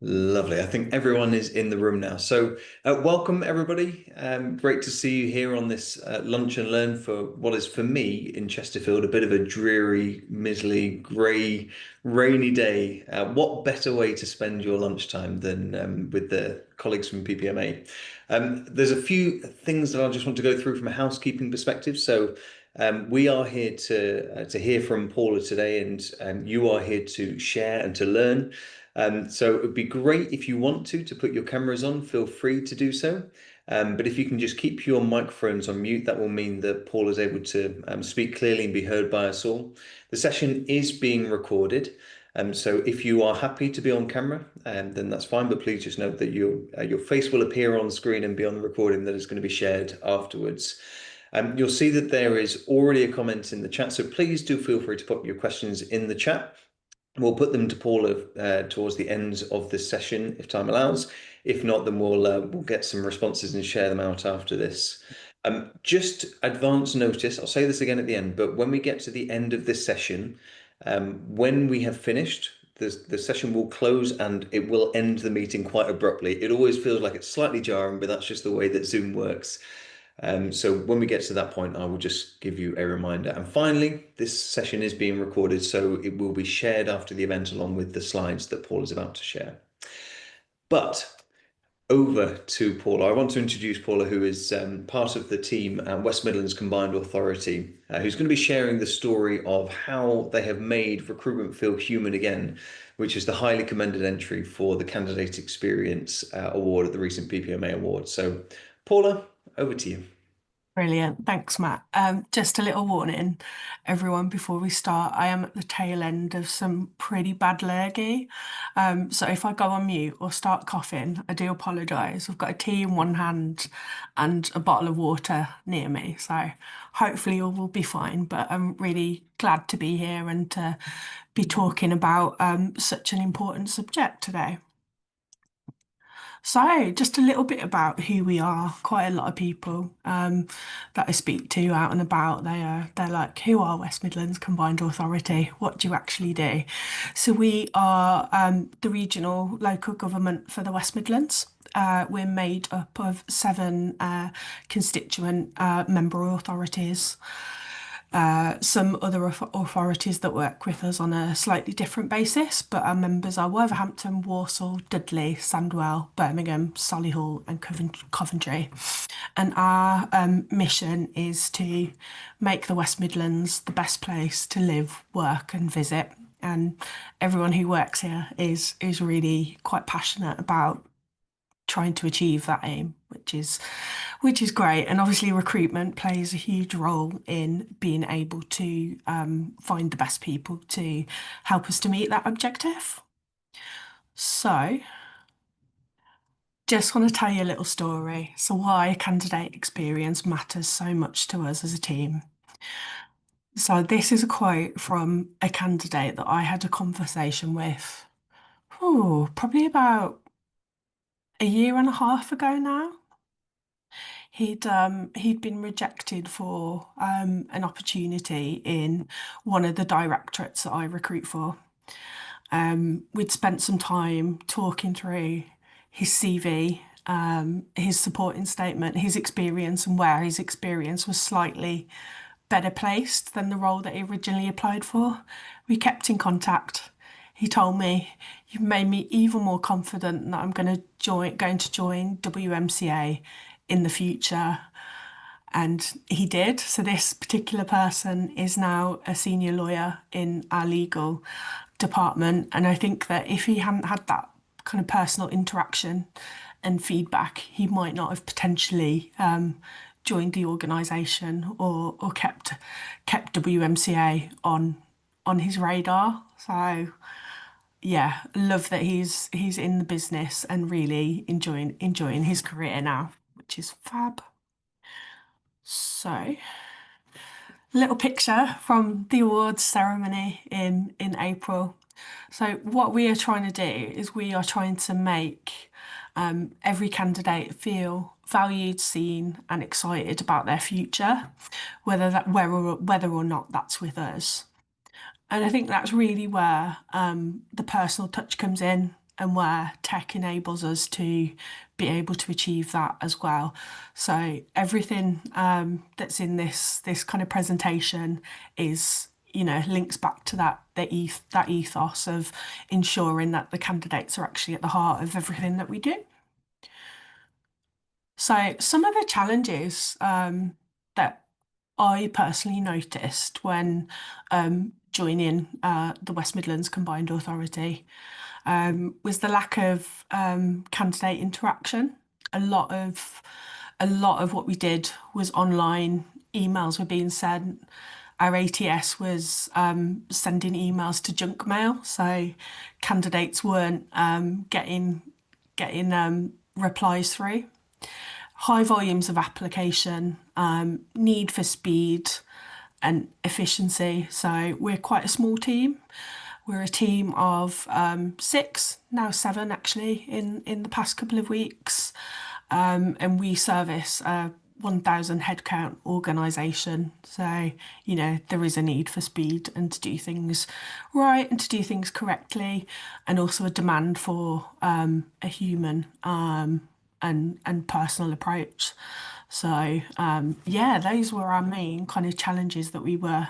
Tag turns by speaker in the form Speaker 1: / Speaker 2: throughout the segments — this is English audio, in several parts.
Speaker 1: Lovely. I think everyone is in the room now. So, welcome everybody. Great to see you here on this lunch and learn for what is for me in Chesterfield a bit of a dreary, miserly, grey, rainy day. What better way to spend your lunchtime than with the colleagues from PPMA? There's a few things that I just want to go through from a housekeeping perspective. So. We are here to hear from Paula today, and you are here to share and to learn. So it would be great if you want to put your cameras on, feel free to do so. But if you can just keep your microphones on mute, that will mean that Paul is able to speak clearly and be heard by us all. The session is being recorded. So if you are happy to be on camera, then that's fine. But please just note that your face will appear on screen and be on the recording that is going to be shared afterwards. You'll see that there is already a comment in the chat, so please do feel free to put your questions in the chat. We'll put them to Paula towards the end of this session if time allows. If not, then we'll get some responses and share them out after this. Just advance notice, I'll say this again at the end, but when we get to the end of this session, when we have finished, the session will close and it will end the meeting quite abruptly. It always feels like it's slightly jarring, but that's just the way that Zoom works. So when we get to that point, I will just give you a reminder. And finally, this session is being recorded, so it will be shared after the event along with the slides that Paul is about to share. But over to Paula. I want to introduce Paula, who is part of the team at West Midlands Combined Authority, who's going to be sharing the story of how they have made recruitment feel human again, which is the highly commended entry for the Candidate Experience Award at the recent PPMA Awards. So, Paula, over to you.
Speaker 2: Brilliant. Thanks, Matt. Just a little warning, everyone, before we start. I am at the tail end of some pretty bad lurgy. So if I go on mute or start coughing, I do apologise. I've got a tea in one hand and a bottle of water near me. So hopefully all will be fine. But I'm really glad to be here and to be talking about such an important subject today. So, just a little bit about who we are. Quite a lot of people that I speak to out and about, they're like, "Who are West Midlands Combined Authority? What do you actually do?" So, we are the regional local government for the West Midlands. We're made up of seven constituent member authorities. Some other authorities that work with us on a slightly different basis, but our members are Wolverhampton, Walsall, Dudley, Sandwell, Birmingham, Solihull, and Coventry. And our mission is to make the West Midlands the best place to live, work, and visit. And everyone who works here is really quite passionate about trying to achieve that aim, which is great. And obviously recruitment plays a huge role in being able to find the best people to help us to meet that objective. So just want to tell you a little story. So why candidate experience matters so much to us as a team. So this is a quote from a candidate that I had a conversation with, probably about a year and a half ago now. He'd been rejected for an opportunity in one of the directorates that I recruit for. We'd spent some time talking through his CV, his supporting statement, his experience, and where his experience was slightly better placed than the role that he originally applied for. We kept in contact. He told me, "You've made me even more confident that I'm going to join WMCA in the future." And he did. So this particular person is now a senior lawyer in our legal department. And I think that if he hadn't had that kind of personal interaction and feedback, he might not have potentially joined the organisation or kept WMCA on his radar. So yeah, love that he's in the business and really enjoying his career now, which is fab. So, little picture from the awards ceremony in April. So what we are trying to do is we are trying to make every candidate feel valued, seen, and excited about their future, whether or not that's with us. And I think that's really where the personal touch comes in. and where tech enables us to be able to achieve that as well. So everything that's in this kind of presentation is, links back to that ethos of ensuring that the candidates are actually at the heart of everything that we do. So some of the challenges that I personally noticed when joining the West Midlands Combined Authority was the lack of candidate interaction. A lot of what we did was online. Emails were being sent. Our ATS was sending emails to junk mail, so candidates weren't getting replies through. High volumes of application, need for speed and efficiency. So we're quite a small team. We're a team of 6, now 7 actually, in the past couple of weeks. And we service a 1,000 headcount organisation. So, there is a need for speed and to do things right and to do things correctly, and also a demand for a human and personal approach. So yeah, those were our main kind of challenges that we were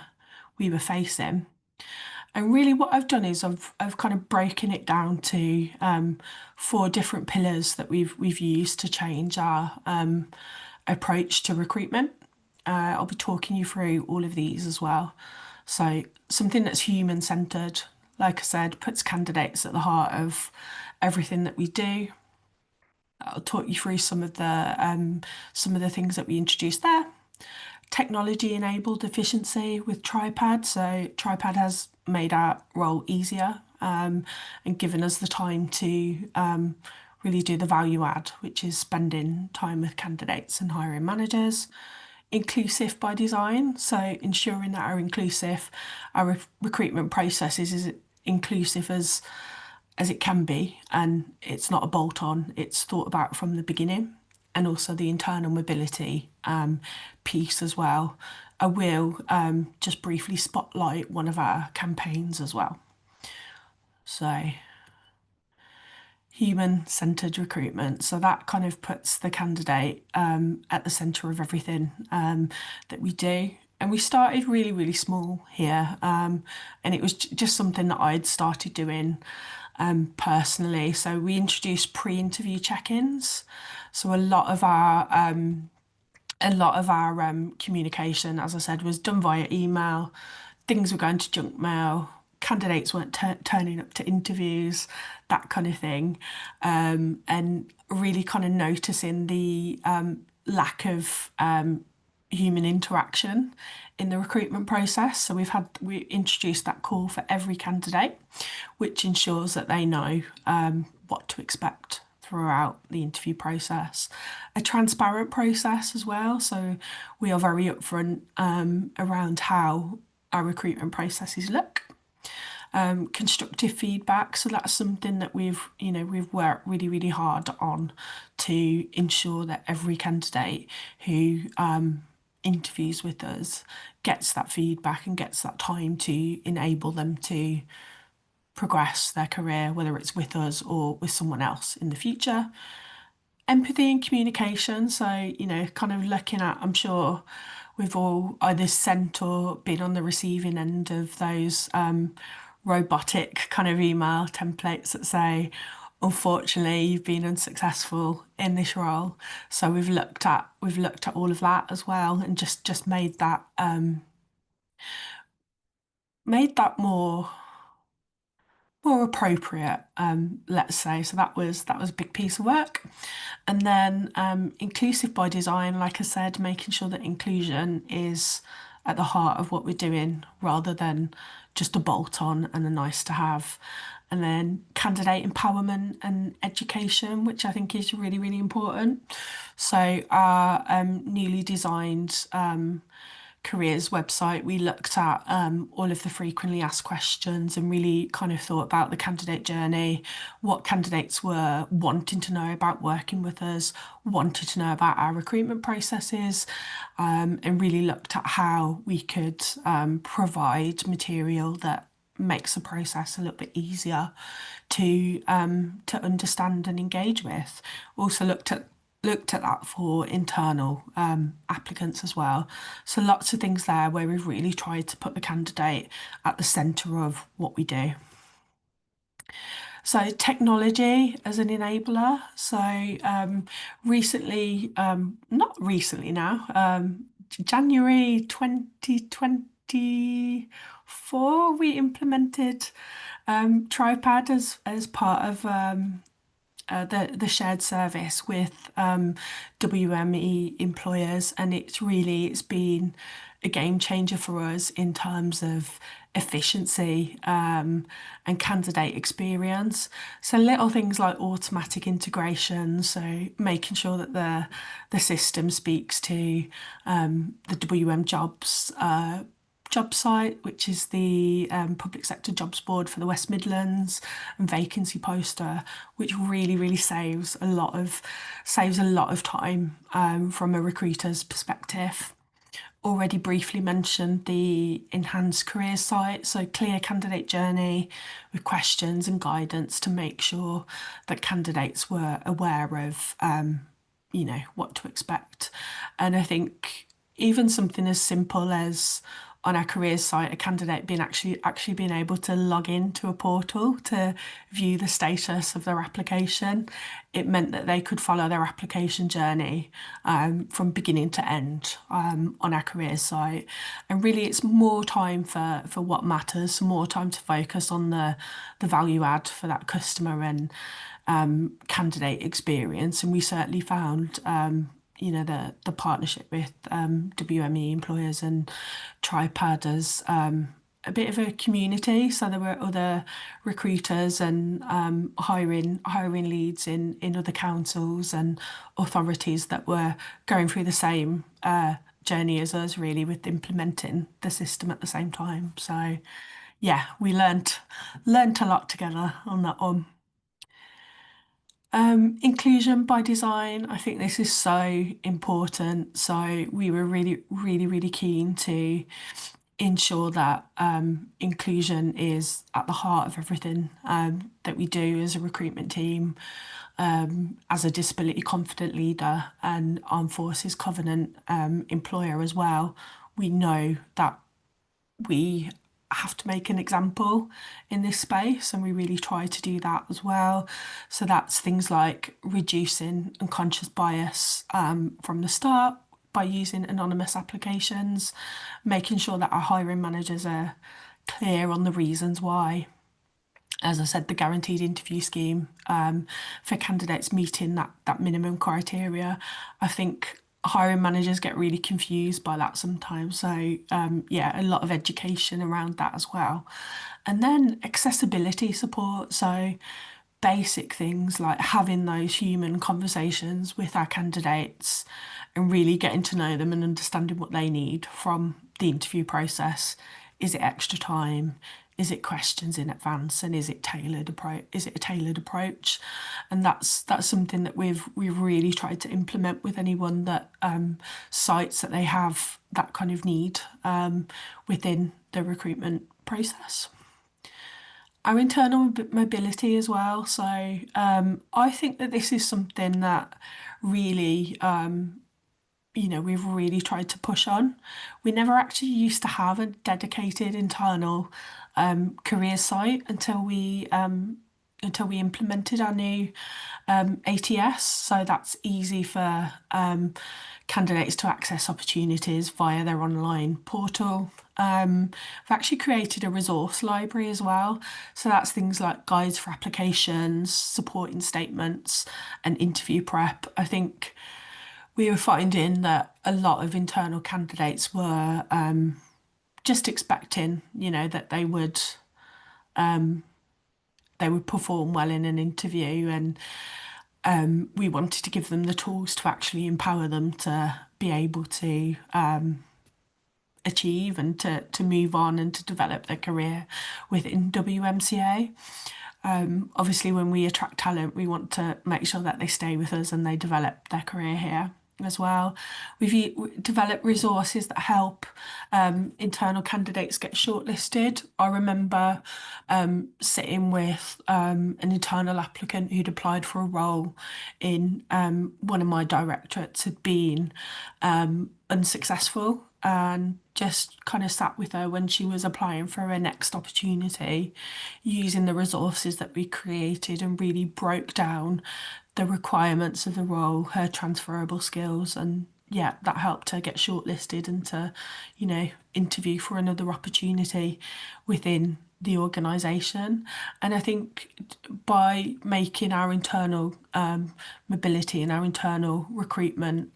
Speaker 2: facing. And really what I've done is I've kind of broken it down to 4 different pillars that we've used to change our approach to recruitment. I'll be talking you through all of these as well. So something that's human-centred, like I said, puts candidates at the heart of everything that we do. I'll talk you through some of the things that we introduced there. Technology enabled efficiency with TribePad. So TribePad has made our role easier and given us the time to really do the value add, which is spending time with candidates and hiring managers. Inclusive by design, so ensuring that our recruitment process is as inclusive as it can be, and it's not a bolt-on, it's thought about from the beginning. And also the internal mobility piece as well. I will just briefly spotlight one of our campaigns as well. So human-centred recruitment. So that kind of puts the candidate at the centre of everything that we do. And we started really, really small here. And it was just something that I'd started doing personally. So we introduced pre-interview check-ins. So a lot of our communication, as I said, was done via email. Things were going to junk mail. Candidates weren't turning up to interviews, that kind of thing, and really kind of noticing the lack of human interaction in the recruitment process. So we introduced that call for every candidate, which ensures that they know what to expect throughout the interview process. A transparent process as well. So we are very upfront around how our recruitment processes look. Constructive feedback. So that's something that we've worked really, really hard on to ensure that every candidate who interviews with us gets that feedback and gets that time to enable them to progress their career, whether it's with us or with someone else in the future. Empathy and communication. So, kind of looking at, I'm sure we've all either sent or been on the receiving end of those robotic kind of email templates that say, unfortunately, you've been unsuccessful in this role. So we've looked at all of that as well, and just made that more appropriate, let's say. So that was a big piece of work. And then inclusive by design, like I said, making sure that inclusion is at the heart of what we're doing rather than just a bolt-on and a nice to have. And then candidate empowerment and education, which I think is really, really important. So our newly designed careers website, we looked at all of the frequently asked questions and really kind of thought about the candidate journey, what candidates were wanting to know about working with us, wanted to know about our recruitment processes, and really looked at how we could provide material that makes the process a little bit easier to understand and engage with. Also looked at that for internal applicants as well. So lots of things there where we've really tried to put the candidate at the centre of what we do. So technology as an enabler. So recently, not recently now, January 2024, we implemented TribePad as part of the shared service with WME employers, and it's been a game changer for us in terms of efficiency and candidate experience. So little things like automatic integration, so making sure that the system speaks to the WM jobs job site, which is the public sector jobs board for the West Midlands, and vacancy poster, which really saves a lot of time from a recruiter's perspective. Already briefly mentioned the enhanced careers site, so clear candidate journey with questions and guidance to make sure that candidates were aware of what to expect. And I think even something as simple as on our careers site, a candidate being actually being able to log into a portal to view the status of their application, it meant that they could follow their application journey from beginning to end on our careers site. And really, it's more time for what matters, more time to focus on the value add for that customer and candidate experience. And we certainly found the partnership with WME employers and TribePad as a bit of a community. So there were other recruiters and hiring leads in other councils and authorities that were going through the same journey as us, really, with implementing the system at the same time. So yeah, we learnt a lot together on that one. Inclusion by design, I think this is so important. So we were really keen to ensure that inclusion is at the heart of everything that we do as a recruitment team, as a disability confident leader and Armed Forces Covenant employer as well. We know that we have to make an example in this space, and we really try to do that as well. So that's things like reducing unconscious bias from the start by using anonymous applications, making sure that our hiring managers are clear on the reasons why. As I said, the guaranteed interview scheme for candidates meeting that minimum criteria. I think hiring managers get really confused by that sometimes. So yeah, a lot of education around that as well. And then accessibility support. So basic things like having those human conversations with our candidates and really getting to know them and understanding what they need from the interview process. Is it extra time? Is it questions in advance, and is it tailored approach? Is it a tailored approach? And that's something that we've really tried to implement with anyone that cites that they have that kind of need within the recruitment process. Our internal mobility as well. So I think that this is something that really we've really tried to push on. We never actually used to have a dedicated internal career site until we implemented our new ATS. So that's easy for candidates to access opportunities via their online portal. We've actually created a resource library as well. So that's things like guides for applications, supporting statements, and interview prep. I think we were finding that a lot of internal candidates were just expecting, that they would perform well in an interview, and we wanted to give them the tools to actually empower them to be able to achieve and to move on and to develop their career within WMCA. Obviously, when we attract talent, we want to make sure that they stay with us and they develop their career here. as well. Developed resources that help internal candidates get shortlisted. I remember sitting with an internal applicant who'd applied for a role in one of my directorates, had been unsuccessful, and just kind of sat with her when she was applying for her next opportunity, using the resources that we created, and really broke down the requirements of the role, her transferable skills, and yeah, that helped her get shortlisted and to, interview for another opportunity within the organisation. And I think by making our internal mobility and our internal recruitment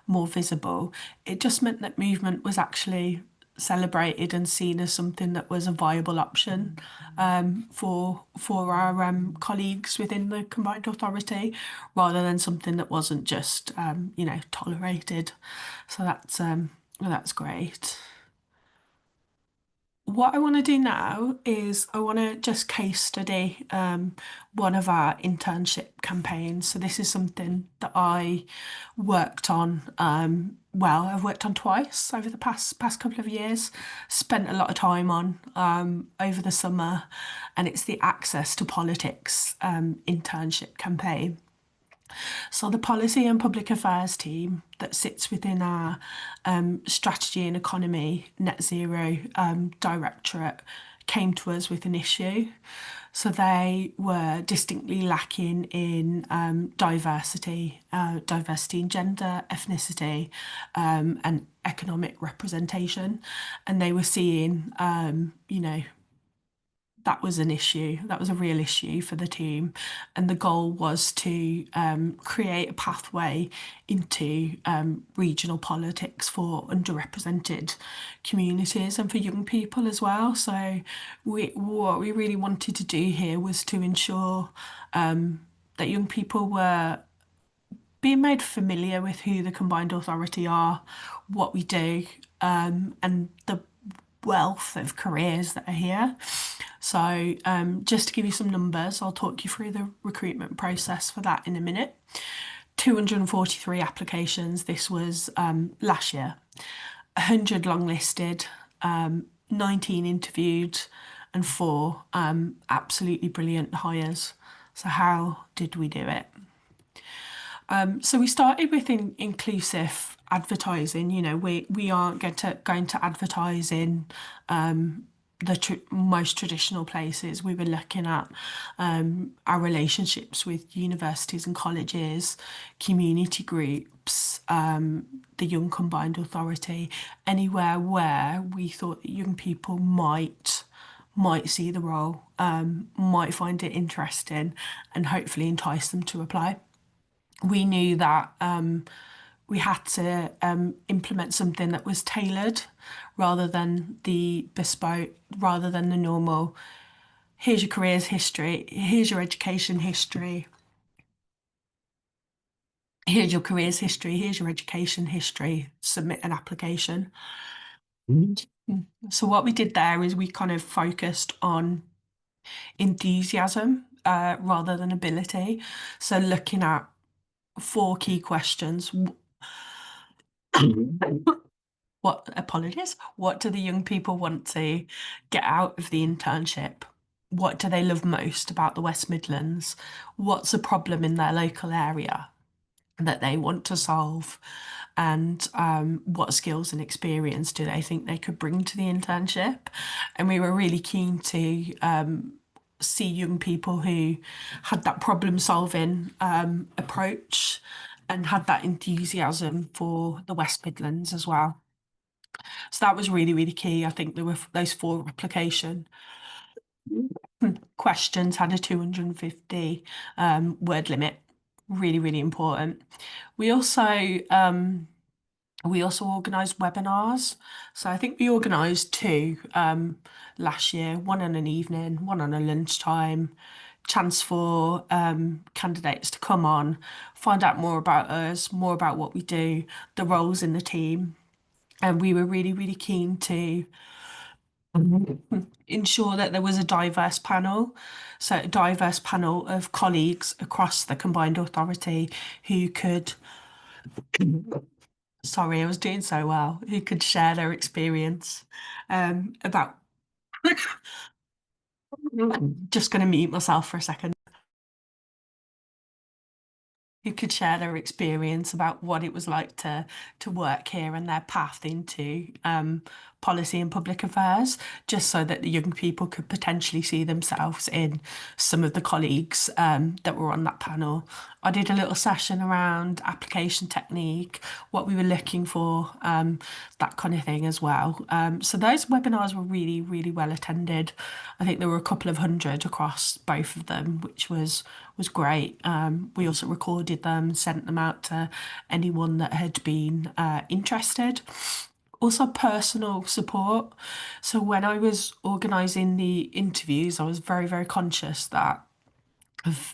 Speaker 2: more visible, it just meant that movement was actually celebrated and seen as something that was a viable option for our colleagues within the combined authority, rather than something that wasn't just tolerated. So that's great. What I want to do now is I want to just case study one of our internship campaigns. So this is something that I worked on. I've worked on twice over the past couple of years. Spent a lot of time on over the summer, and it's the Access to Politics internship campaign. So the policy and public affairs team that sits within our strategy and economy net zero directorate came to us with an issue. So they were distinctly lacking in diversity in gender, ethnicity, and economic representation. And they were seeing, that was an issue. That was a real issue for the team. And the goal was to create a pathway into regional politics for underrepresented communities and for young people as well. So what we really wanted to do here was to ensure that young people were being made familiar with who the Combined Authority are, what we do, and the wealth of careers that are here. So just to give you some numbers, I'll talk you through the recruitment process for that in a minute. 243 applications, this was last year. 100 longlisted, 19 interviewed, and 4 absolutely brilliant hires. So how did we do it? So we started with inclusive advertising. We aren't going to advertise in the most traditional places. We were looking at our relationships with universities and colleges, community groups, the Young Combined Authority, anywhere where we thought that young people might see the role, might find it interesting, and hopefully entice them to apply. We knew that we had to implement something that was tailored rather than the bespoke, rather than the normal, here's your careers history, here's your education history, here's your careers history, here's your education history, submit an application. So what we did there is we kind of focused on enthusiasm rather than ability. So looking at 4 key questions. What do the young people want to get out of the internship? What do they love most about the West Midlands? What's a problem in their local area that they want to solve? And what skills and experience do they think they could bring to the internship? And we were really keen to see young people who had that problem solving approach and had that enthusiasm for the West Midlands as well. So that was really, really key. I think there were those 4 application questions had a 250 word limit. Really, really important. We also organised webinars. So I think we organised 2 last year, one on an evening, one on a lunchtime. Chance for candidates to come on, find out more about us, more about what we do, the roles in the team. And we were really, really keen to ensure that there was a diverse panel. So a diverse panel of colleagues across the Combined Authority who could Sorry, I was doing so well. Who could share their experience about just going to mute myself for a second. Who could share their experience about what it was like to work here and their path into policy and public affairs, just so that the young people could potentially see themselves in some of the colleagues that were on that panel. I did a little session around application technique, what we were looking for, that kind of thing as well. So those webinars were really, really well attended. I think there were a couple of hundred across both of them, which was great. We also recorded them, sent them out to anyone that had been interested. Also, personal support. So when I was organising the interviews, I was very, very conscious that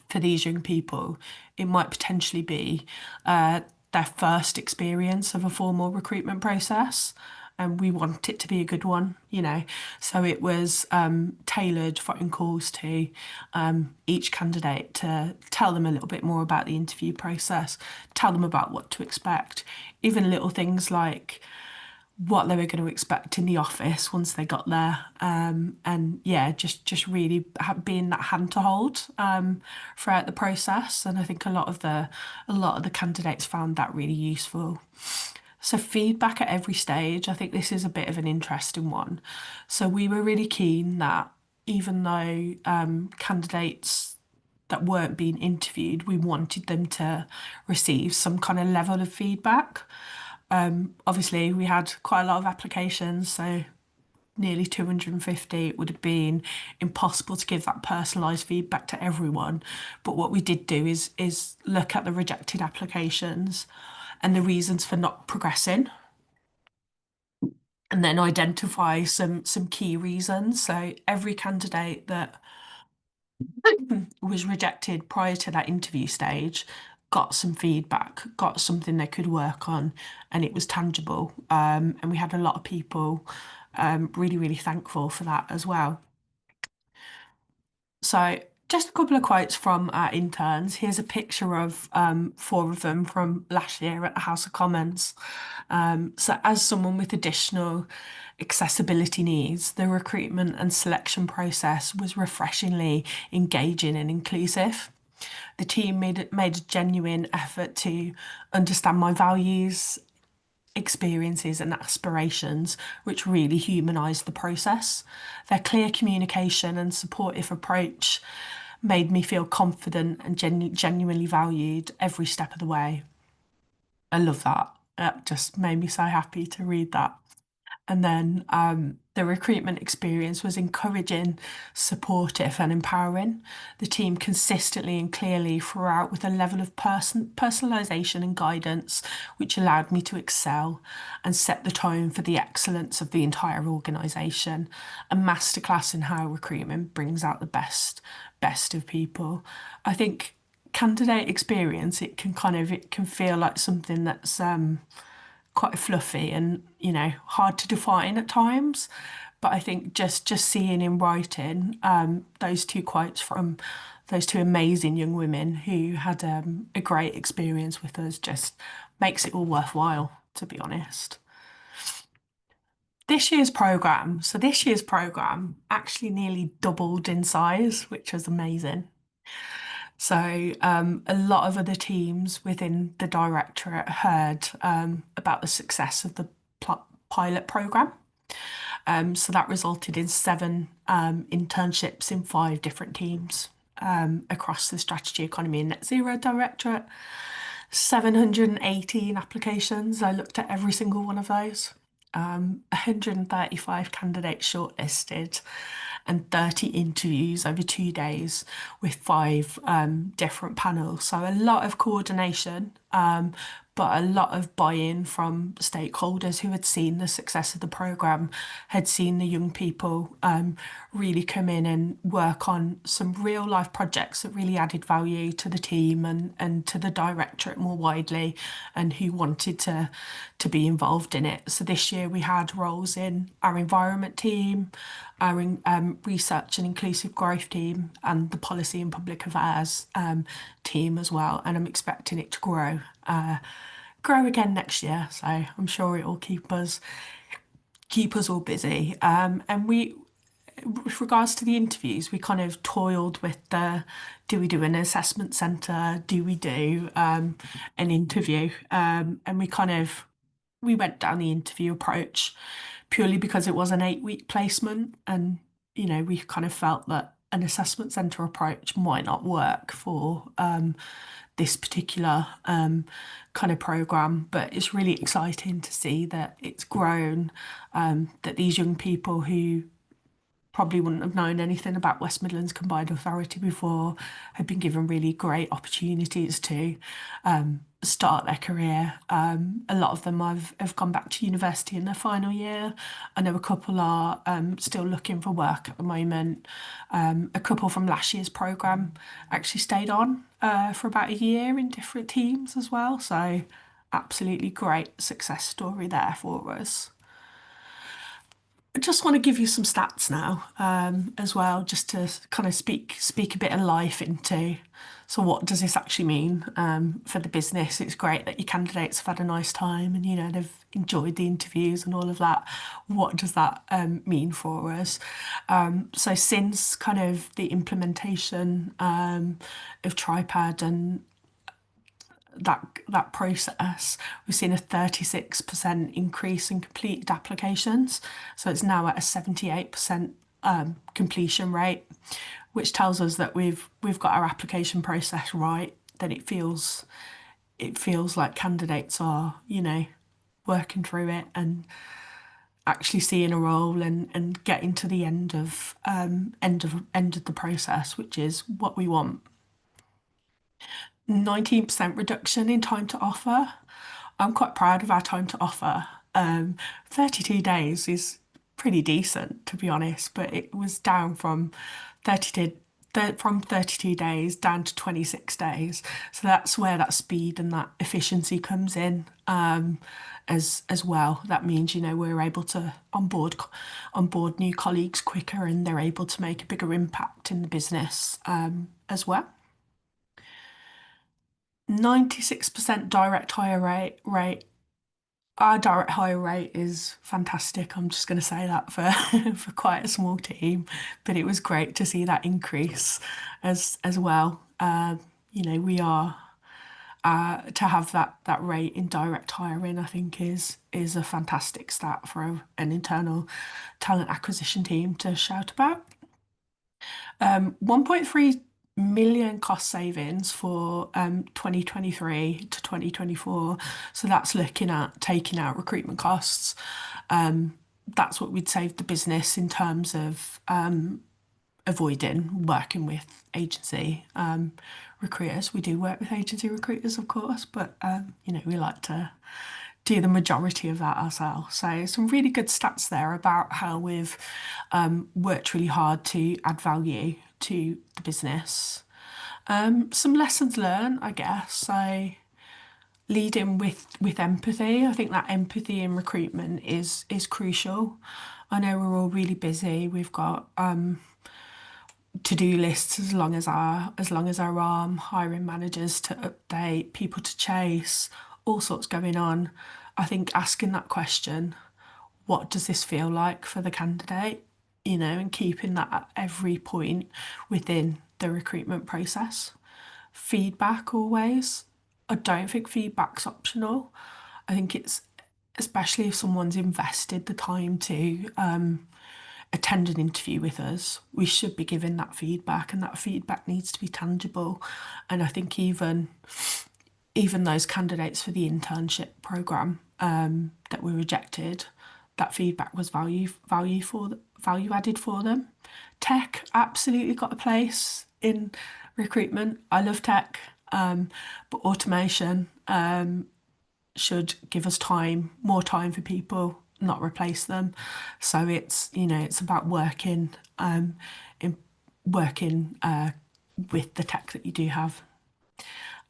Speaker 2: for these young people, it might potentially be their first experience of a formal recruitment process. And we want it to be a good one, you know. So it was tailored phone calls to each candidate to tell them a little bit more about the interview process, tell them about what to expect, even little things like what they were going to expect in the office once they got there. And yeah, just really being that hand to hold throughout the process. And I think a lot of the candidates found that really useful. So feedback at every stage, I think this is a bit of an interesting one. So we were really keen that even though candidates that weren't being interviewed, we wanted them to receive some kind of level of feedback. Obviously, we had quite a lot of applications, so nearly 250. It would have been impossible to give that personalised feedback to everyone. But what we did do is look at the rejected applications and the reasons for not progressing, and then identify some key reasons. So every candidate that was rejected prior to that interview stage got some feedback, got something they could work on, and it was tangible. And we had a lot of people really, really thankful for that as well. So, just a couple of quotes from our interns. Here's a picture of four of them from last year at the House of Commons. So, as someone with additional accessibility needs, the recruitment and selection process was refreshingly engaging and inclusive. The team made a genuine effort to understand my values, experiences and aspirations, which really humanised the process. Their clear communication and supportive approach made me feel confident and genuinely valued every step of the way. I love that. It just made me so happy to read that. And then the recruitment experience was encouraging, supportive, and empowering. The team consistently and clearly throughout with a level of personalisation and guidance, which allowed me to excel and set the tone for the excellence of the entire organisation. A masterclass in how recruitment brings out the best of people. I think candidate experience, it can feel like something that's quite fluffy and hard to define at times, but I think just seeing in writing those two quotes from those two amazing young women who had a great experience with us just makes it all worthwhile, to be honest. This year's program actually nearly doubled in size, which was amazing. So a lot of other teams within the directorate heard about the success of the pilot program. So that resulted in 7 internships in 5 different teams across the strategy, economy and net zero directorate. 718 applications. I looked at every single one of those. 135 candidates shortlisted and 30 interviews over 2 days with 5 different panels. So a lot of coordination, but a lot of buy-in from stakeholders who had seen the success of the programme, had seen the young people really come in and work on some real life projects that really added value to the team and to the directorate more widely, and who wanted to be involved in it. So this year we had roles in our environment team, our research and inclusive growth team, and the policy and public affairs team as well. And I'm expecting it to grow grow again next year. So I'm sure it will keep us all busy. And with regards to the interviews, we kind of toiled with the do we do an assessment centre? Do we do an interview? And we went down the interview approach purely because it was an 8-week placement, and we kind of felt that an assessment centre approach might not work for this particular kind of program. But it's really exciting to see that it's grown, that these young people who probably wouldn't have known anything about West Midlands Combined Authority before have been given really great opportunities to start their career. A lot of them have gone back to university in their final year. I know a couple are still looking for work at the moment. A couple from last year's programme actually stayed on for about a year in different teams as well. So absolutely great success story there for us. I just want to give you some stats now, as well, just to kind of speak a bit of life into. So, what does this actually mean for the business? It's great that your candidates have had a nice time and they've enjoyed the interviews and all of that. What does that mean for us? So, since kind of the implementation of TribePad and that process, we've seen a 36% increase in completed applications. So it's now at a 78% completion rate, which tells us that we've got our application process right, that it feels like candidates are, working through it and actually seeing a role and getting to the end of the process, which is what we want. 19% reduction in time to offer. I'm quite proud of our time to offer. 32 days is pretty decent, to be honest, but it was down from 32 days down to 26 days. So that's where that speed and that efficiency comes in, as well. That means, we're able to onboard new colleagues quicker, and they're able to make a bigger impact in the business, as well. 96% direct hire rate. Our direct hire rate is fantastic. I'm just going to say that for for quite a small team, but it was great to see that increase as well. We are to have that rate in direct hiring, I think is a fantastic stat for an internal talent acquisition team to shout about. 1.3 million cost savings for 2023 to 2024. So that's looking at taking out recruitment costs. That's what we'd save the business in terms of avoiding working with agency recruiters. We do work with agency recruiters, of course, but we like to do the majority of that ourselves. So some really good stats there about how we've worked really hard to add value to the business. Some lessons learned, I guess. So leading with empathy. I think that empathy in recruitment is crucial. I know we're all really busy. We've got to-do lists as long as our arm, hiring managers to update, people to chase, all sorts going on. I think asking that question, what does this feel like for the candidate? And keeping that at every point within the recruitment process. Feedback always. I don't think feedback's optional. I think it's, especially if someone's invested the time to attend an interview with us, we should be giving that feedback, and that feedback needs to be tangible. And I think even those candidates for the internship programme that were rejected, that feedback was value added for them. Tech absolutely got a place in recruitment. I love tech, but automation should give us more time for people, not replace them. So it's about working with the tech that you do have.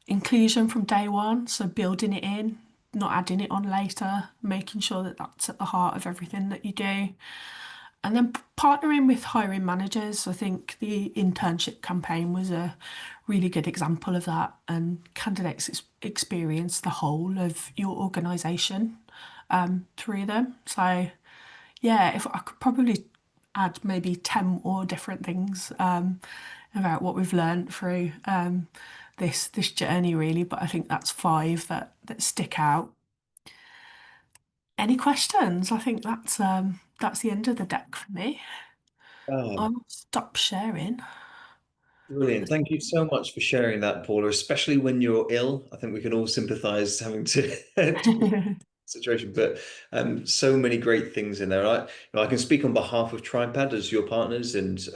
Speaker 2: Inclusion from day one, so building it in, not adding it on later, making sure that that's at the heart of everything that you do. And then partnering with hiring managers, I think the internship campaign was a really good example of that. And candidates experience the whole of your organisation through them. So, yeah, if I could probably add maybe 10 more different things about what we've learned through this journey, really. But I think that's five that stick out. Any questions? I think that's the end of the deck for me.
Speaker 1: Oh,
Speaker 2: I'll stop sharing.
Speaker 1: brilliant. Thank you so much for sharing that, Paula, especially when you're ill. I think we can all sympathize having to, to situation, but so many great things in there. I can speak on behalf of TribePad as your partners, and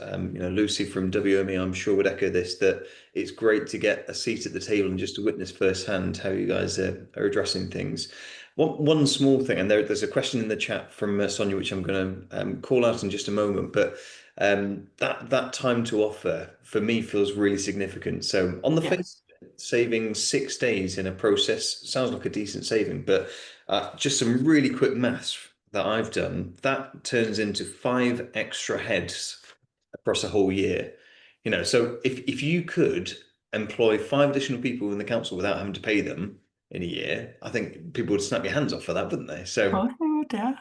Speaker 1: Lucy from WME, I'm sure would echo this, that it's great to get a seat at the table and just to witness firsthand how you guys are addressing things. One small thing, and there's a question in the chat from Sonia, which I'm going to call out in just a moment, but that time to offer for me feels really significant. So on the
Speaker 2: Yeah.
Speaker 1: face of it, saving 6 days in a process sounds like a decent saving, but just some really quick maths that I've done, that turns into 5 extra heads across a whole year. So if you could employ 5 additional people in the council without having to pay them in a year, I think people would snap your hands off for that, wouldn't they? So
Speaker 2: Oh, oh dear.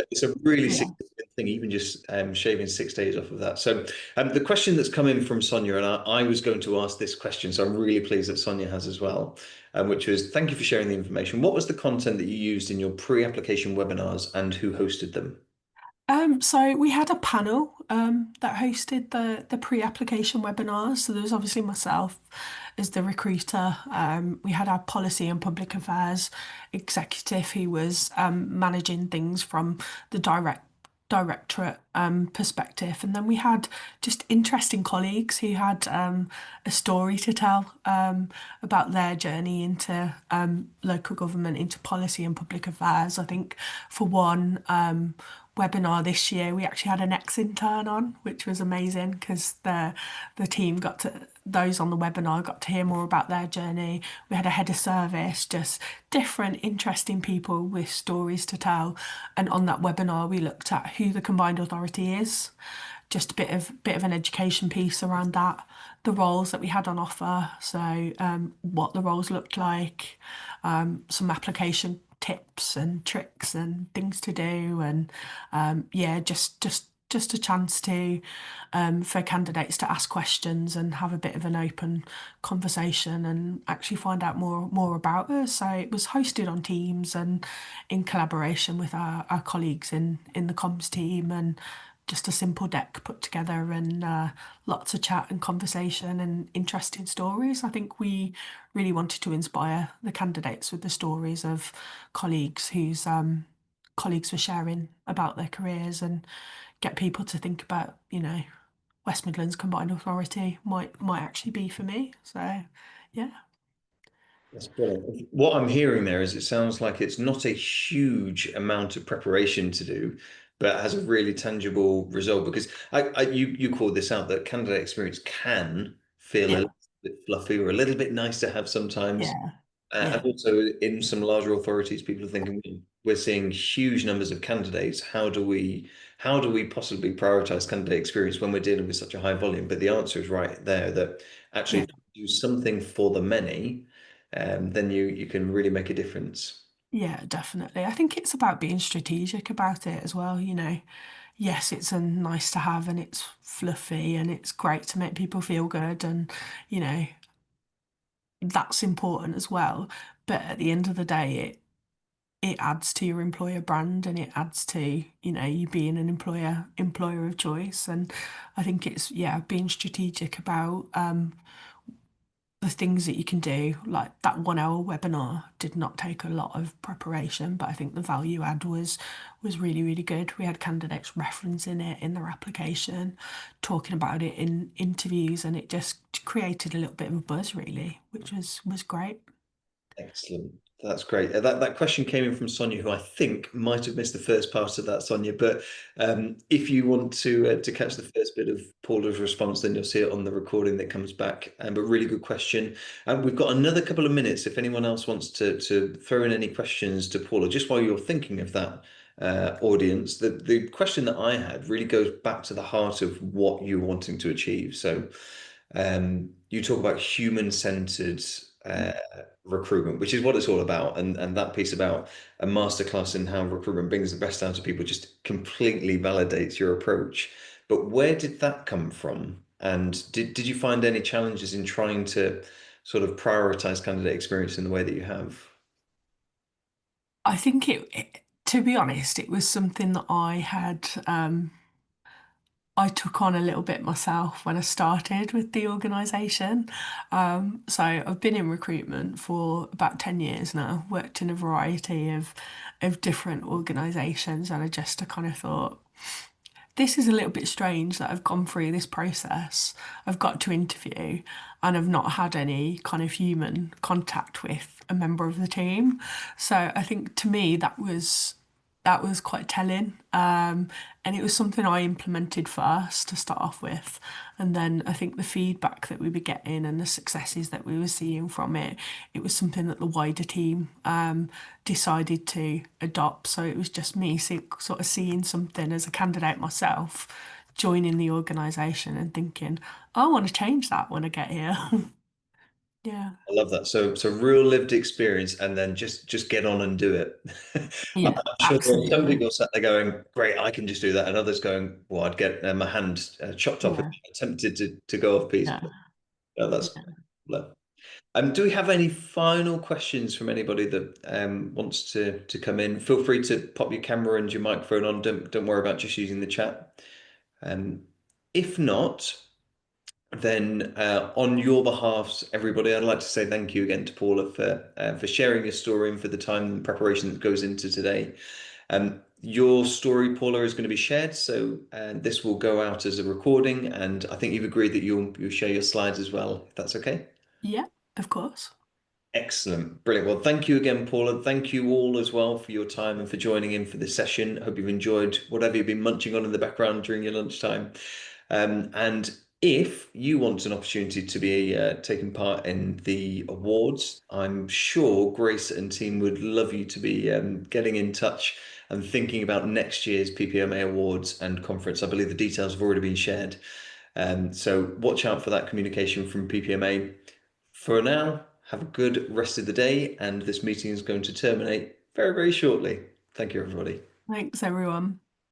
Speaker 1: it's a really
Speaker 2: Yeah.
Speaker 1: significant thing, even just shaving 6 days off of that. So the question that's come in from Sonia, and I was going to ask this question, so I'm really pleased that Sonia has as well, which was, thank you for sharing the information. What was the content that you used in your pre-application webinars and who hosted them?
Speaker 2: So we had a panel that hosted the pre-application webinars. So there was obviously myself as the recruiter. We had our policy and public affairs executive who was managing things from the directorate perspective, and then we had just interesting colleagues who had a story to tell about their journey into local government, into policy and public affairs. I think for one webinar this year, we actually had an ex-intern on, which was amazing because the team got to those on the webinar got to hear more about their journey. We had a head of service, just different, interesting people with stories to tell. And on that webinar, we looked at who the Combined Authority is, just a bit of an education piece around that, the roles that we had on offer, so what the roles looked like, some application tips and tricks and things to do, and yeah, just a chance to for candidates to ask questions and have a bit of an open conversation and actually find out more about us. So it was hosted on Teams and in collaboration with our colleagues in the comms team, and just a simple deck put together, and lots of chat and conversation and interesting stories. I think we really wanted to inspire the candidates with the stories of colleagues whose colleagues were sharing about their careers, and get people to think about, West Midlands Combined Authority might actually be for me. So, yeah.
Speaker 1: That's brilliant. What I'm hearing there is it sounds like it's not a huge amount of preparation to do, but has a really tangible result. Because you called this out, that candidate experience can feel a
Speaker 2: Yeah,
Speaker 1: little bit fluffy or a little bit nice to have sometimes.
Speaker 2: yeah,
Speaker 1: And
Speaker 2: yeah,
Speaker 1: also in some larger authorities, people are thinking, we're seeing huge numbers of candidates. How do we possibly prioritize candidate experience when we're dealing with such a high volume? But the answer is right there, that actually
Speaker 2: yeah.
Speaker 1: if you do something for the many, then you can really make a difference.
Speaker 2: Yeah, definitely. I think it's about being strategic about it as well, Yes, it's a nice to have, and it's fluffy, and it's great to make people feel good, and you know, that's important as well. But at the end of the day, it adds to your employer brand, and it adds to, you being an employer of choice. And I think it's, yeah, being strategic about the things that you can do. Like that 1 hour webinar did not take a lot of preparation, but I think the value add was really, really good. We had candidates referencing it in their application, talking about it in interviews, and it just created a little bit of a buzz, really, which was great.
Speaker 1: Excellent. That's great. That question came in from Sonia, who I think might have missed the first part of that, Sonia. But if you want to catch the first bit of Paula's response, then you'll see it on the recording that comes back. But really good question. And we've got another couple of minutes if anyone else wants to throw in any questions to Paula, just while you're thinking of that. audience, the question that I had really goes back to the heart of what you're wanting to achieve. So, you talk about human-centered uh, recruitment, which is what it's all about, and that piece about a masterclass in how recruitment brings the best out of people just completely validates your approach. But where did that come from? And did you find any challenges in trying to sort of prioritize candidate experience in the way that you have?
Speaker 2: I think to be honest, it was something that I took on a little bit myself when I started with the organisation. So I've been in recruitment for about 10 years now, worked in a variety of different organisations, and I kind of thought, this is a little bit strange that I've gone through this process. I've got to interview and I've not had any kind of human contact with a member of the team. So I think to me that was quite telling. And it was something I implemented first to start off with. And then I think the feedback that we were getting and the successes that we were seeing from it, it was something that the wider team decided to adopt. So it was just me sort of seeing something as a candidate myself, joining the organisation and thinking, I want to change that when I get here. Yeah.
Speaker 1: I love that. So real lived experience, and then just get on and do it. I'm
Speaker 2: Yeah,
Speaker 1: sure there are some
Speaker 2: absolutely.
Speaker 1: people sat there going, "Great, I can just do that," and others going, "Well, I'd get my hand chopped off if
Speaker 2: Yeah.
Speaker 1: I attempted to go off piece."
Speaker 2: Yeah.
Speaker 1: But that's
Speaker 2: Yeah.
Speaker 1: lovely. Do we have any final questions from anybody that wants to come in? Feel free to pop your camera and your microphone on. Don't worry about just using the chat. Um, if not, then on your behalf, everybody, I'd like to say thank you again to Paula for sharing your story and for the time and preparation that goes into today. Your story, Paula, is going to be shared, so this will go out as a recording, and I think you've agreed that you'll share your slides as well, if that's okay.
Speaker 2: Yeah, of course.
Speaker 1: Excellent. Brilliant. Well, thank you again, Paula. Thank you all as well for your time and for joining in for this session. Hope you've enjoyed whatever you've been munching on in the background during your lunchtime. And if you want an opportunity to be taking part in the awards, I'm sure Grace and team would love you to be getting in touch and thinking about next year's PPMA Awards and conference. I believe the details have already been shared. So watch out for that communication from PPMA. For now, have a good rest of the day, and this meeting is going to terminate very, very shortly. Thank you, everybody.
Speaker 2: Thanks, everyone.